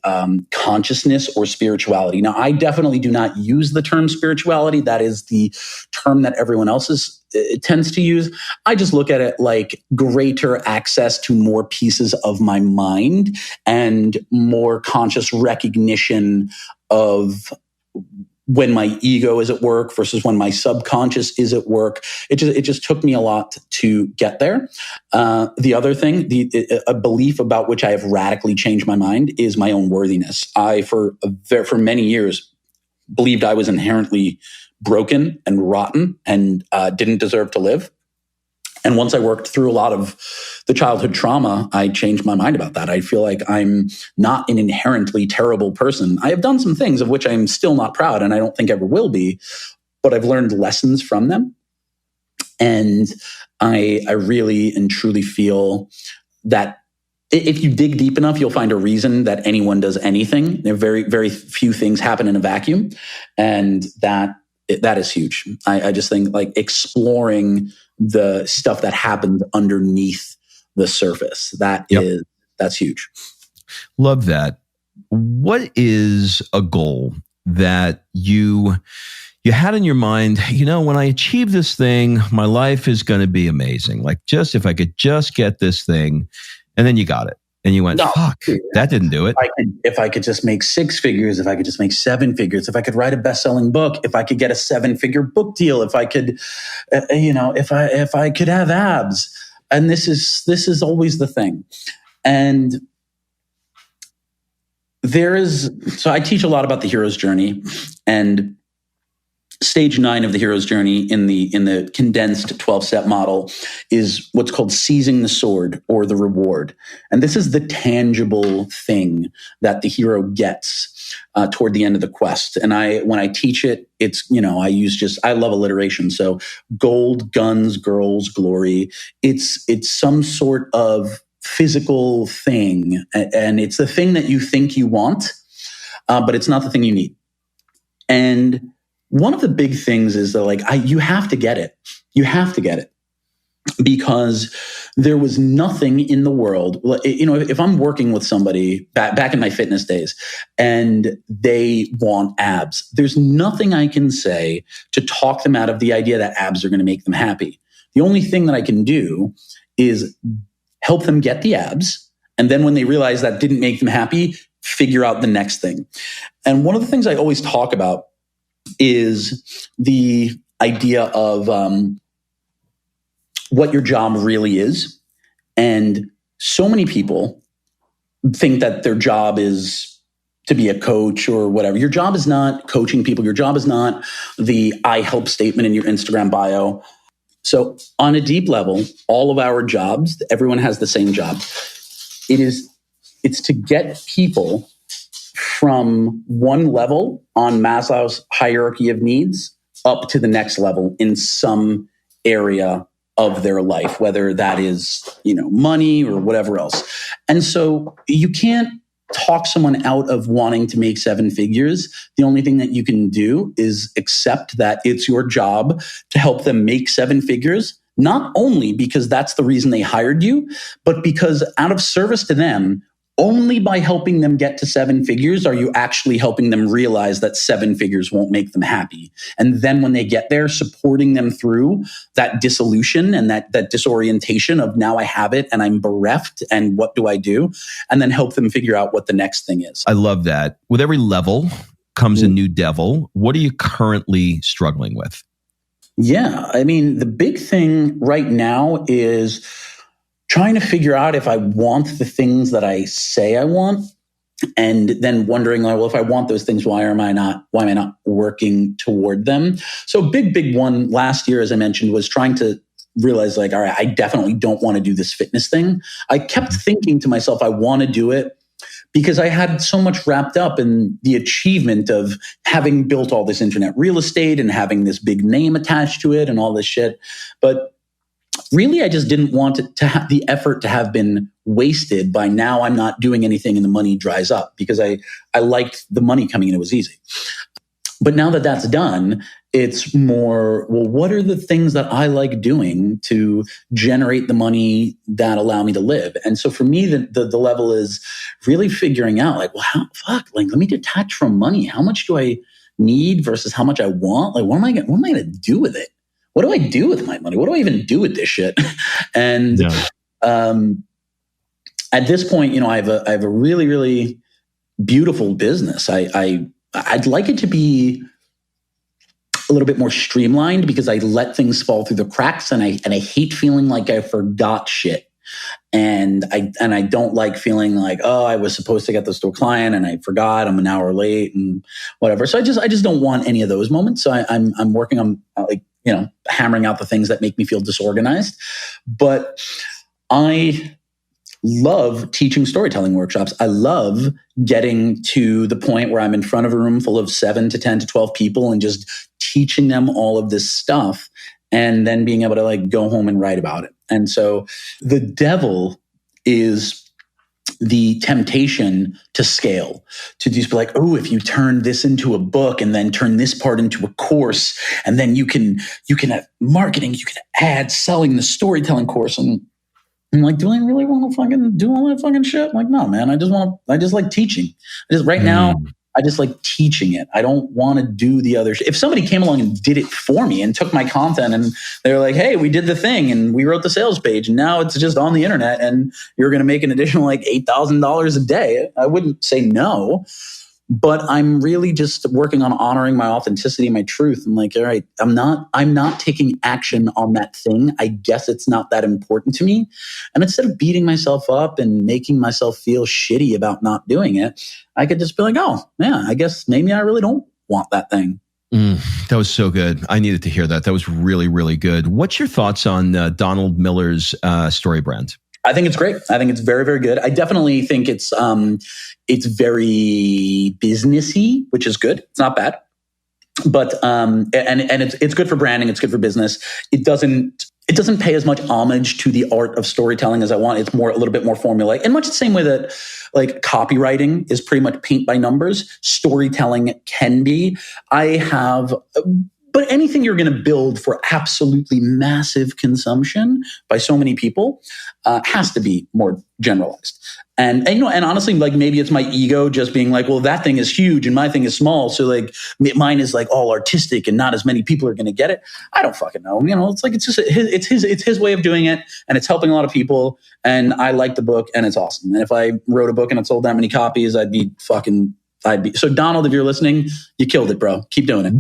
consciousness or spirituality. Now, I definitely do not use the term spirituality. That is the term that everyone else tends to use. I just look at it like greater access to more pieces of my mind and more conscious recognition of when my ego is at work versus when my subconscious is at work. It just took me a lot to get there. The other thing, a belief about which I have radically changed my mind is my own worthiness. I, for many years, believed I was inherently broken and rotten and didn't deserve to live. And once I worked through a lot of the childhood trauma, I changed my mind about that. I feel like I'm not an inherently terrible person. I have done some things of which I'm still not proud, and I don't think ever will be, but I've learned lessons from them. And I really and truly feel that if you dig deep enough, you'll find a reason that anyone does anything. There are very, very few things happen in a vacuum. And that is huge. I just think like exploring the stuff that happens underneath the surface. That's huge. Love that. What is a goal that you had in your mind? When I achieve this thing, my life is going to be amazing. Like, just if I could just get this thing, and then you got it. And you went, fuck, that didn't do it. If I could just make 6 figures, if I could just make 7 figures, if I could write a best-selling book, if I could get a 7-figure book deal, if I could, if I could have abs. And this is always the thing. And so I teach a lot about the hero's journey, and stage 9 of the hero's journey in the condensed 12-step model is what's called seizing the sword or the reward. And this is the tangible thing that the hero gets toward the end of the quest. And when I teach it, it's, I love alliteration. So gold, guns, girls, glory. It's some sort of physical thing. And it's the thing that you think you want, but it's not the thing you need. And one of the big things is that you have to get it. You have to get it because there was nothing in the world. If I'm working with somebody back in my fitness days and they want abs, there's nothing I can say to talk them out of the idea that abs are going to make them happy. The only thing that I can do is help them get the abs. And then when they realize that didn't make them happy, figure out the next thing. And one of the things I always talk about is the idea of what your job really is. And so many people think that their job is to be a coach or whatever. Your job is not coaching people. Your job is not the I help statement in your Instagram bio. So on a deep level, all of our jobs, everyone has the same job. It's to get people from one level on Maslow's hierarchy of needs up to the next level in some area of their life, whether that is, money or whatever else. And so you can't talk someone out of wanting to make 7 figures. The only thing that you can do is accept that it's your job to help them make 7 figures, not only because that's the reason they hired you, but because out of service to them, only by helping them get to 7 figures are you actually helping them realize that 7 figures won't make them happy. And then when they get there, supporting them through that dissolution and that disorientation of now I have it and I'm bereft and what do I do? And then help them figure out what the next thing is. I love that. With every level comes a new devil. What are you currently struggling with? Yeah, the big thing right now is trying to figure out if I want the things that I say I want, and then wondering, if I want those things, why am I not working toward them? So big one last year, as I mentioned, was trying to realize all right, I definitely don't want to do this fitness thing. I kept thinking to myself, I want to do it because I had so much wrapped up in the achievement of having built all this internet real estate and having this big name attached to it and all this shit. But really, I just didn't want it to have the effort to have been wasted by now I'm not doing anything and the money dries up, because I liked the money coming in. It was easy. But now that that's done, it's more, well, what are the things that I like doing to generate the money that allow me to live? And so for me, the level is really figuring out like, well, let me detach from money. How much do I need versus how much I want? Like, what am I going to do with it? What do I do with my money? What do I even do with this shit? And at this point, I have a really, really beautiful business. I'd like it to be a little bit more streamlined, because I let things fall through the cracks, and I hate feeling like I forgot shit. And I don't like feeling like, oh, I was supposed to get this to a client and I forgot, I'm an hour late and whatever. So I just don't want any of those moments. So I'm working on hammering out the things that make me feel disorganized. But I love teaching storytelling workshops. I love getting to the point where I'm in front of a room full of 7 to 10 to 12 people and just teaching them all of this stuff, and then being able to like go home and write about it. And so the devil is the temptation to scale, to just be like, oh, if you turn this into a book and then turn this part into a course, and then you can have marketing, you can add selling the storytelling course. And I'm like, do I really want to fucking do all that fucking shit? I'm like, no, man, I just like teaching. Now, I just like teaching it. I don't want to do the other shit. If somebody came along and did it for me and took my content and they were like, hey, we did the thing and we wrote the sales page and now it's just on the internet and you're going to make an additional like $8,000 a day, I wouldn't say no. But I'm really just working on honoring my authenticity, my truth. I'm like, all right, I'm not taking action on that thing. I guess it's not that important to me. And instead of beating myself up and making myself feel shitty about not doing it, I could just be like, oh, yeah, I guess maybe I really don't want that thing. That was so good. I needed to hear that. That was really, really good. What's your thoughts on Donald Miller's story brand? I think it's great. I think it's very, very good. I definitely think it's very businessy, which is good. It's not bad, but and it's good for branding. It's good for business. It doesn't pay as much homage to the art of storytelling as I want. It's a little bit more formulaic, in much the same way that like copywriting is pretty much paint by numbers. Storytelling can be. But anything you're going to build for absolutely massive consumption by so many people has to be more generalized. And honestly, like maybe it's my ego just being like, well, that thing is huge and my thing is small. So like mine is like all artistic and not as many people are going to get it. I don't fucking know. It's like, it's his way of doing it and it's helping a lot of people. And I like the book and it's awesome. And if I wrote a book and it sold that many copies, I'd be. So Donald, if you're listening, you killed it, bro. Keep doing it.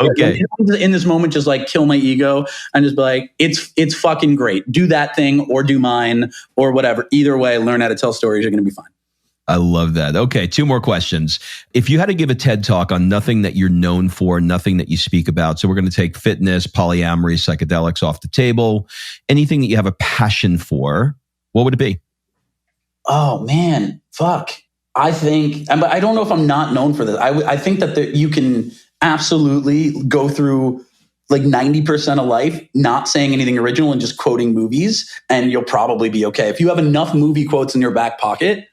Okay. In this moment, just like kill my ego and just be like, it's fucking great. Do that thing or do mine or whatever. Either way, learn how to tell stories. You're going to be fine. I love that. Okay, 2 more questions. If you had to give a TED talk on nothing that you're known for, nothing that you speak about, so we're going to take fitness, polyamory, psychedelics off the table, anything that you have a passion for, what would it be? Oh man, fuck. I think, but I don't know if I'm not known for this. I think that you can absolutely go through like 90% of life not saying anything original and just quoting movies, and you'll probably be okay. If you have enough movie quotes in your back pocket,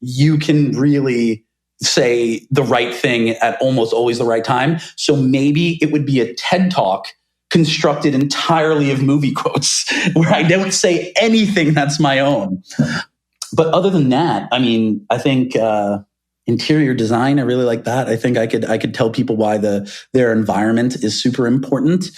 you can really say the right thing at almost always the right time. So maybe it would be a TED Talk constructed entirely of movie quotes where I don't say anything that's my own. But other than that, I mean, I think interior design, I really like that. I think I could tell people why their environment is super important.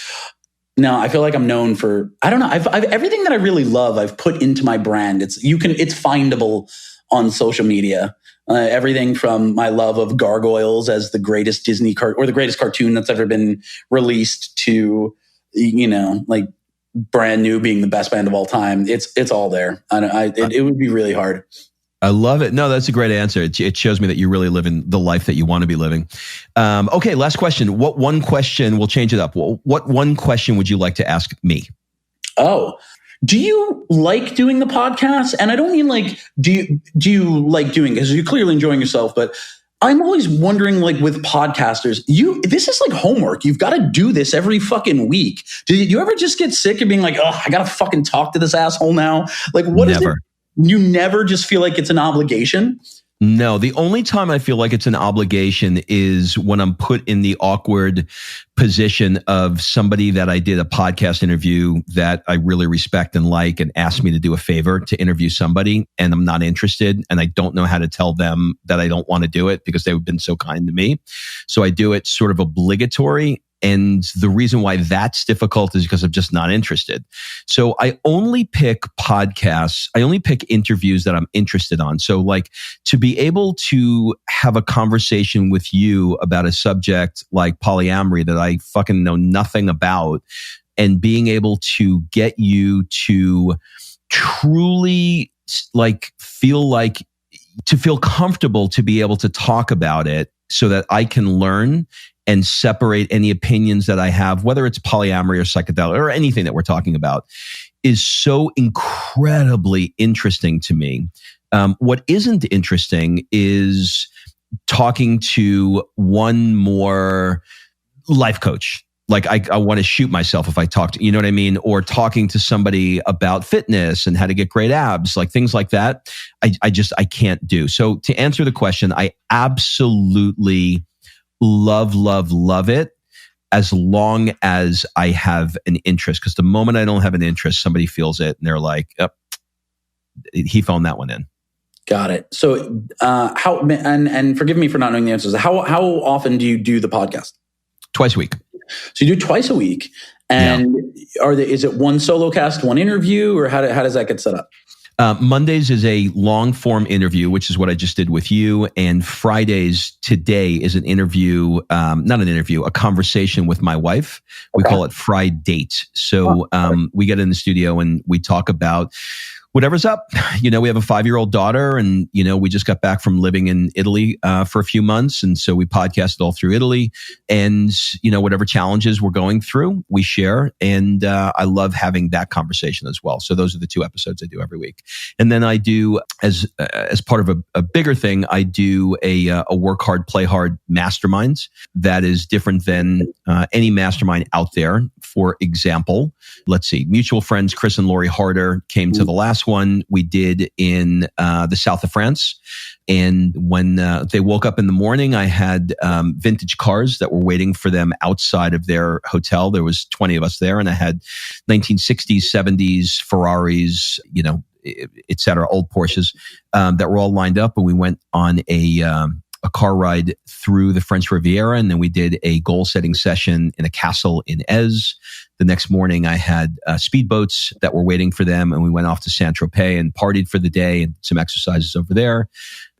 Now, I feel like I'm known for, I don't know, I've everything that I really love, I've put into my brand. It's findable on social media. Everything from my love of gargoyles as the greatest Disney or the greatest cartoon that's ever been released to, like Brand New being the best band of all time. It's all there. It would be really hard. I love it. No, that's a great answer. It shows me that you're really living the life that you want to be living. Okay, last question. What one question, we'll change it up. What one question would you like to ask me? Oh, do you like doing the podcast? And I don't mean like, do you like doing it? Because you're clearly enjoying yourself, but I'm always wondering, like with podcasters, this is like homework. You've got to do this every fucking week. Do you ever just get sick of being like, oh, I got to fucking talk to this asshole now? Like, what is it? You never just feel like it's an obligation? No, the only time I feel like it's an obligation is when I'm put in the awkward position of somebody that I did a podcast interview that I really respect and like and asked me to do a favor to interview somebody, and I'm not interested and I don't know how to tell them that I don't want to do it because they've been so kind to me. So I do it sort of obligatory. And the reason why that's difficult is because I'm just not interested. So I only pick podcasts. I only pick interviews that I'm interested on. So like to be able to have a conversation with you about a subject like polyamory that I fucking know nothing about, and being able to get you to truly feel comfortable to be able to talk about it so that I can learn and separate any opinions that I have, whether it's polyamory or psychedelic or anything that we're talking about, is so incredibly interesting to me. What isn't interesting is talking to one more life coach. Like I want to shoot myself if I talk to, you know what I mean? Or talking to somebody about fitness and how to get great abs, like things like that. I can't do. So to answer the question, I absolutely love it as long as I have an interest. Because the moment I don't have an interest, somebody feels it and they're like, oh, he phoned that one in. Got it. So how, and forgive me for not knowing the answers. How often do you do the podcast? Twice a week. So you do twice a week, and is it one solo cast, one interview, or how does that get set up? Mondays is a long form interview, which is what I just did with you. And Fridays today is an interview, not an interview, a conversation with my wife. We call it Friday Date. So we get in the studio and we talk about whatever's up. You know, we have a 5-year-old daughter, and, you know, we just got back from living in Italy for a few months. And so we podcasted all through Italy, and, you know, whatever challenges we're going through, we share. And I love having that conversation as well. So those are the 2 episodes I do every week. And then I do, as part of a bigger thing, I do a work hard, play hard mastermind that is different than any mastermind out there. For example, let's see, mutual friends Chris and Lori Harder came to the last one we did in the south of France. And when they woke up in the morning, I had vintage cars that were waiting for them outside of their hotel. There was 20 of us there, and I had 1960s, 70s Ferraris, you know, et cetera, old Porsches that were all lined up. And we went on a car ride through the French Riviera, and then we did a goal-setting session in a castle in Ez. The next morning, I had speedboats that were waiting for them, and we went off to Saint-Tropez and partied for the day and some exercises over there.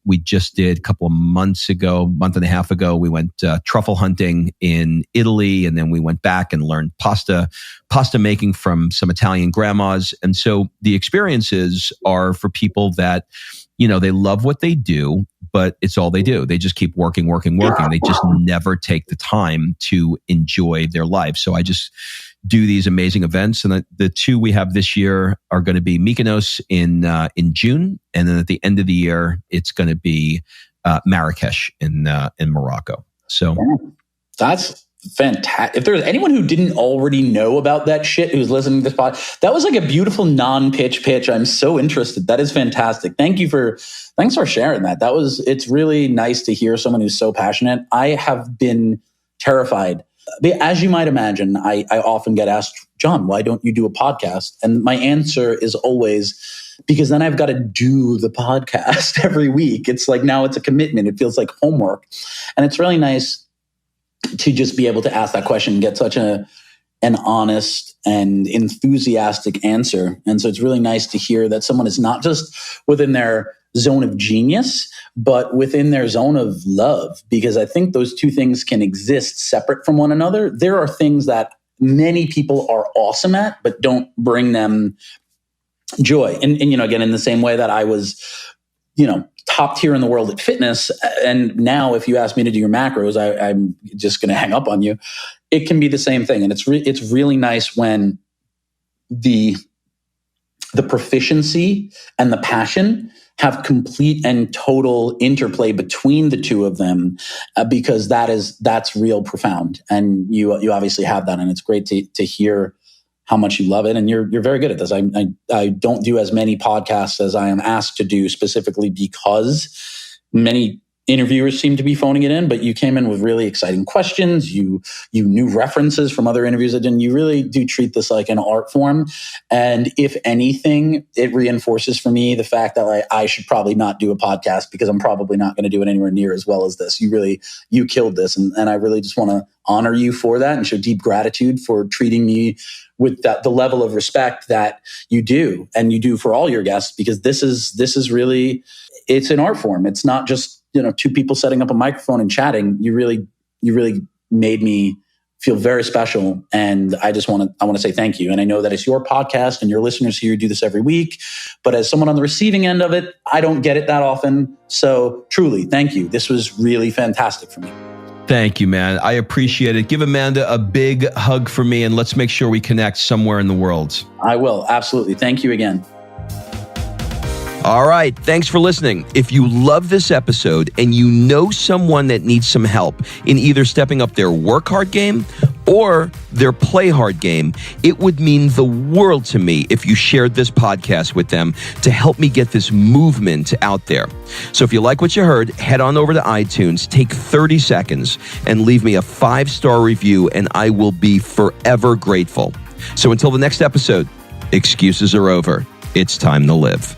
We just did a couple of month and a half ago, we went truffle hunting in Italy, and then we went back and learned pasta making from some Italian grandmas. And so the experiences are for people that, you know, they love what they do, but it's all they do. They just keep working. They just never take the time to enjoy their life. So I just do these amazing events. And the 2 we have this year are going to be Mykonos in June. And then at the end of the year, it's going to be Marrakesh in Morocco. So that's fantastic. If there's anyone who didn't already know about that shit who's listening to this pod, that was like a beautiful pitch. I'm so interested. That is fantastic. Thanks for sharing that. It's really nice to hear someone who's so passionate. I have been terrified. As you might imagine, I often get asked, John, why don't you do a podcast? And my answer is always, because then I've got to do the podcast every week. It's like, now it's a commitment. It feels like homework. And it's really nice to just be able to ask that question and get such an honest and enthusiastic answer. And so it's really nice to hear that someone is not just within their zone of genius, but within their zone of love, because I think those 2 things can exist separate from one another. There are things that many people are awesome at, but don't bring them joy. And you know, again, in the same way that I was, you know, top tier in the world at fitness, and now if you ask me to do your macros, I'm just going to hang up on you. It can be the same thing, and it's really nice when the proficiency and the passion have complete and total interplay between the two of them, because that's real profound. And you obviously have that, and it's great to hear how much you love it. And you're very good at this. I don't do as many podcasts as I am asked to do, specifically because many interviewers seem to be phoning it in, but you came in with really exciting questions. You knew references from other interviews that didn't. You really do treat this like an art form. And if anything, it reinforces for me the fact that I should probably not do a podcast, because I'm probably not going to do it anywhere near as well as this. You killed this. And I really just want to honor you for that and show deep gratitude for treating me with the level of respect that you do, and you do for all your guests, because this is really, it's an art form. It's not just, two people setting up a microphone and chatting. You really made me feel very special. And I want to say thank you. And I know that it's your podcast and your listeners here do this every week, but as someone on the receiving end of it, I don't get it that often. So truly, thank you. This was really fantastic for me. Thank you, man. I appreciate it. Give Amanda a big hug for me, and let's make sure we connect somewhere in the world. I will. Absolutely. Thank you again. All right. Thanks for listening. If you love this episode and you know someone that needs some help in either stepping up their work hard game or their play hard game, it would mean the world to me if you shared this podcast with them to help me get this movement out there. So if you like what you heard, head on over to iTunes, take 30 seconds and leave me a 5-star review, and I will be forever grateful. So until the next episode, excuses are over. It's time to live.